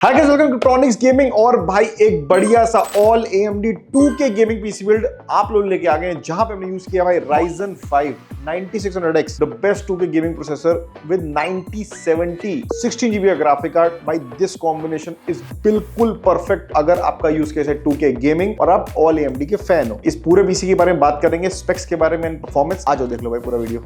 Hi guys, welcome to Tronics gaming. और भाई एक बढ़िया सा all AMD 2K gaming PC build आप लोग लेके आ गए हैं, जहां पे हमने यूज किया भाई Ryzen 5 9600X, the best 2K gaming processor with 9070 16GB का ग्राफिक कार्ड। भाई दिस कॉम्बिनेशन इज बिल्कुल परफेक्ट अगर आपका यूज केस है 2K गेमिंग और आप ऑल AMD के फैन हो। इस पूरे पीसी के बारे में बात करेंगे, स्पेक्स के बारे में, परफॉर्मेंस। आज देख लो भाई पूरा वीडियो।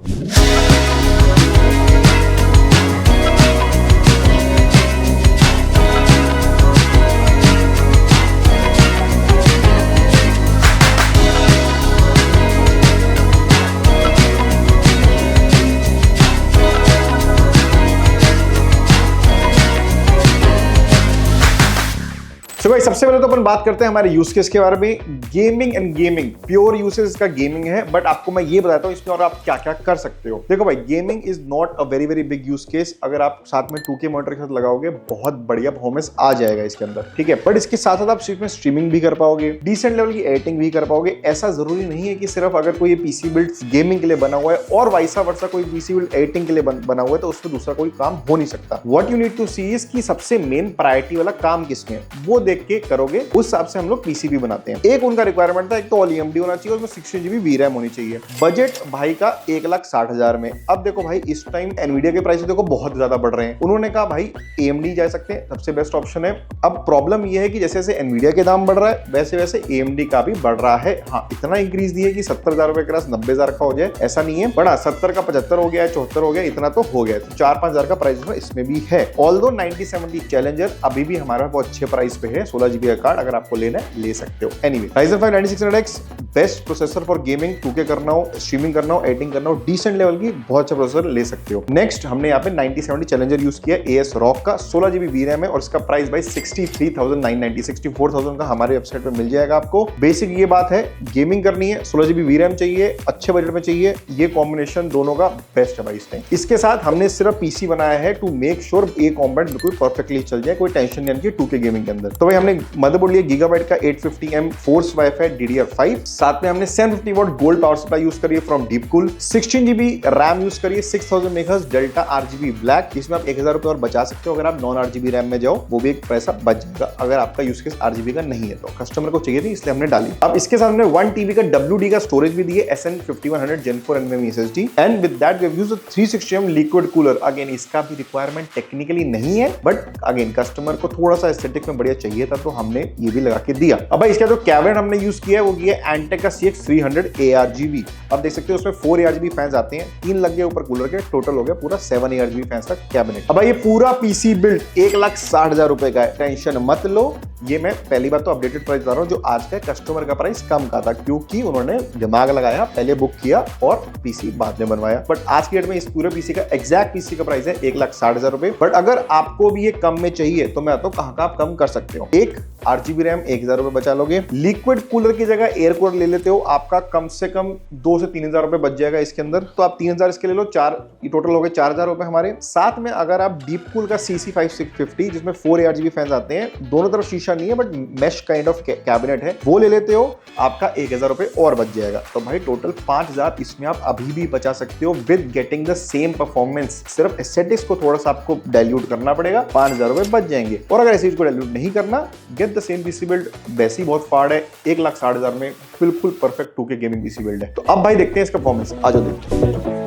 तो भाई सबसे पहले तो अपन बात करते हैं हमारे यूज केस के बारे में। Gaming and gaming pure usage इसका गेमिंग है, बट आपको मैं ये बताता हूँ इसमें और आप क्या क्या कर सकते हो। देखो भाई, gaming is not a very big use case. अगर आप साथ में 2K मॉनिटर के साथ लगाओगे बहुत बढ़िया परफॉर्मेंस आ जाएगा इसके अंदर, ठीक है। बट इसके साथ साथ आप सिर्फ में स्ट्रीमिंग भी कर पाओगे, डिसेंट लेवल की एडिटिंग भी कर पाओगे। ऐसा जरूरी नहीं है कि सिर्फ अगर कोई पीसी बिल्ड गेमिंग के लिए बना हुआ है और वाइसा वर्सा कोई पीसी बिल्ड एडिटिंग के लिए बना हुआ है तो उसमें दूसरा कोई काम हो नहीं सकता। What you need to see is कि सबसे मेन प्रायोरिटी वाला काम किसमें, वो देख के करोगे। उस हिसाब से हम लोग पीसीबी बनाते हैं। एक उनका रिक्वायरमेंट था, एक तो ऑल AMD होना चाहिए, उसमें 16GB VRAM होनी चाहिए। बजट भाई का 1,60,000 में। अब देखो भाई, इस टाइम एनवीडिया के प्राइस देखो बहुत ज्यादा बढ़ रहे हैं। उन्होंने कहा भाई AMD जा सकते हैं, सबसे बेस्ट ऑप्शन है। अब प्रॉब्लम यह है कि जैसे जैसे एनवीडिया के दाम बढ़ रहा है वैसे वैसे AMD का भी बढ़ रहा है। हाँ, इतना इंक्रीज दिए कि 70,000 रुपए का 90,000 का हो जाए, ऐसा नहीं है। बड़ा 70 का 75 हो गया, 74 हो गया, इतना तो हो गया। तो 4-5,000 का प्राइस इसमें भी है। ऑल्दो 9070 चैलेंजर अभी भी हमारा बहुत अच्छे प्राइस पे है। 16GB का कार्ड अगर आपको लेना है ले सकते हो। Anyway, Ryzen 5 9600X best processor for gaming, 2K करना हो, स्ट्रीमिंग करना हो, एडिटिंग करना हो, डिसेंट लेवल की बहुत अच्छा प्रोसेसर ले सकते हो। नेक्स्ट हमने यहाँ पे 9070 चैलेंजर यूज किया, ASRock का 16GB VRAM है और इसका प्राइस भाई 63,990 64,000 का हमारे वेबसाइट पे मिल जाएगा आपको। बेसिक ये बात है, गेमिंग करनी है, 16GB VRAM चाहिए, अच्छे बजट में चाहिए, ये कॉम्बिनेशन दोनों का बेस्ट है भाई इस टाइम। इसके साथ हमने सिर्फ पीसी बनाया है टू मेक श्योर ये कॉम्बैट बिल्कुल परफेक्टली चल जाए, कोई टेंशन नहीं है 2K गेमिंग के अंदर। तो भाई हमने मदरबोर्ड लिया गीगाबाइट का 850M फोर्स वाईफाई DDR5, साथ में हमने 750W gold power supply use करिए फ्रॉम डीपकूल, 16GB रैम यूज करिए, 6000 मेगाहर्ट्ज डेल्टा RGB ब्लैक। इसमें आप 1000 रुपए और बचा सकते हो अगर आप नॉन RGB रैम में जाओ, वो भी एक पैसा बच जाएगा अगर आपका यूज केस RGB का नहीं है। तो कस्टमर को चाहिए थी इसलिए हमने डाली। अब इसके साथ हमने 1TB का WD का स्टोरेज भी दिए, SN5100 Gen 4 NVMe SSD, and with that we have used 360M liquid cooler. Again इसका भी रिक्वायरमेंट टेक्निकली नहीं है, बट अगेन कस्टमर को थोड़ा सा एस्थेटिक में बढ़िया चाहिए था तो हमने ये भी लगा के दिया। अब भाई इसका जो कैबिनेट हमने यूज किया है वो किया Antec का CX300 ARGB। अब देख सकते हो उसमें 4 ARGB फैंस आते हैं, 3 लग गए ऊपर कूलर के, टोटल हो गया पूरा 7 ARGB फैंस का कैबिनेट। अब भाई ये पूरा पीसी बिल्ड 1,60,000 रुपए का है, टेंशन मत लो। ये मैं पहली बार तो अपडेटेड प्राइस बता रहा हूँ, जो आज का कस्टमर का प्राइस कम का था क्योंकि उन्होंने दिमाग लगाया, पहले बुक किया और पीसी बाद में बनवाया। बट आज की डेट में इस पूरे पीसी का एग्जैक्ट पीसी का प्राइस है 1,60,000 रुपए। बट अगर आपको भी ये कम में चाहिए तो मैं तो कहाँ का आप कम कर सकते हो। एक RGB रैम 1,000 रुपए बचा लोगे, लिक्विड कूलर की जगह एयर कूलर ले लेते हो, आपका कम से कम 2 से 3,000 रुपए बच जाएगा इसके अंदर। तो आप 3,000 इसके ले लो, 4 टोटल हो गए 4,000 रुपए हमारे। साथ में अगर आप डीपकूल का CC5650 जिसमें 4 ARGB फैंस आते हैं, दोनों तरफ शीशा नहीं है but mesh kind of cabinet है, वो ले लेते हो, आपका 1,000 रुपए और बच जाएगा। तो भाई टोटल 5,000 इसमें आप अभी भी बचा सकते हो with getting the same performance. सिर्फ एस्थेटिक्स को थोड़ा सा आपको डाइल्यूट करना पड़ेगा, 5,000 रुपए बच जाएंगे। और अगर ऐसे इसको डाइल्यूट नहीं करना, get the same PC build, वैसे ही बहुत फाड़ है, 1,60,000 में बिल्कुल perfect 2K gaming PC build है। तो अब भाई देखते हैं इसका परफॉर्मेंस, आ जाओ देखते हैं।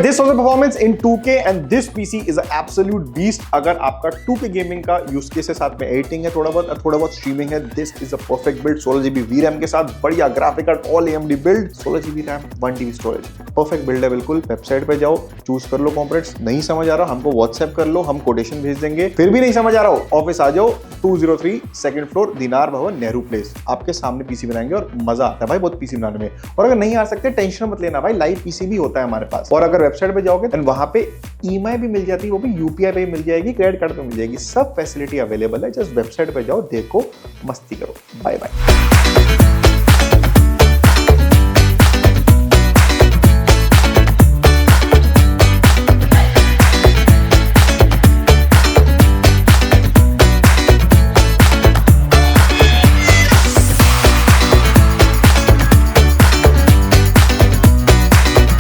This was the performance in 2K and this PC is an absolute beast। अगर आपका 2K गेमिंग का यूज केस है, साथ में एडिटिंग है, थोड़ा बहुत स्ट्रीमिंग है, this is a perfect build. 16GB VRAM के साथ बढ़िया graphic card, all AMD build, 16GB RAM, 1TB storage, perfect build है बिल्कुल। वेबसाइट पे जाओ, चूज कर लो कंपोनेंट्स। नहीं समझ आ रहा हमको व्हाट्सएप कर लो, हम कोटेशन भेज देंगे। फिर भी नहीं समझ आ रहा हो, ऑफिस आ जाओ, 203 सेकंड फ्लोर दीनार भवन नेहरू प्लेस, आपके सामने पीसी बनाएंगे और मजा आता है भाई बहुत पीसी बनाने में। और अगर नहीं आ सकते टेंशन मत लेना भाई, लाइव पीसी भी होता है हमारे पास। और अगर वेबसाइट पे पे जाओगे एंड वहां पे ईएमआई भी मिल जाती है, वो भी यूपीआई पे मिल जाएगी, क्रेडिट कार्ड पे मिल जाएगी, सब फैसिलिटी अवेलेबल है। जस्ट वेबसाइट पे जाओ, देखो, मस्ती करो। Bye bye.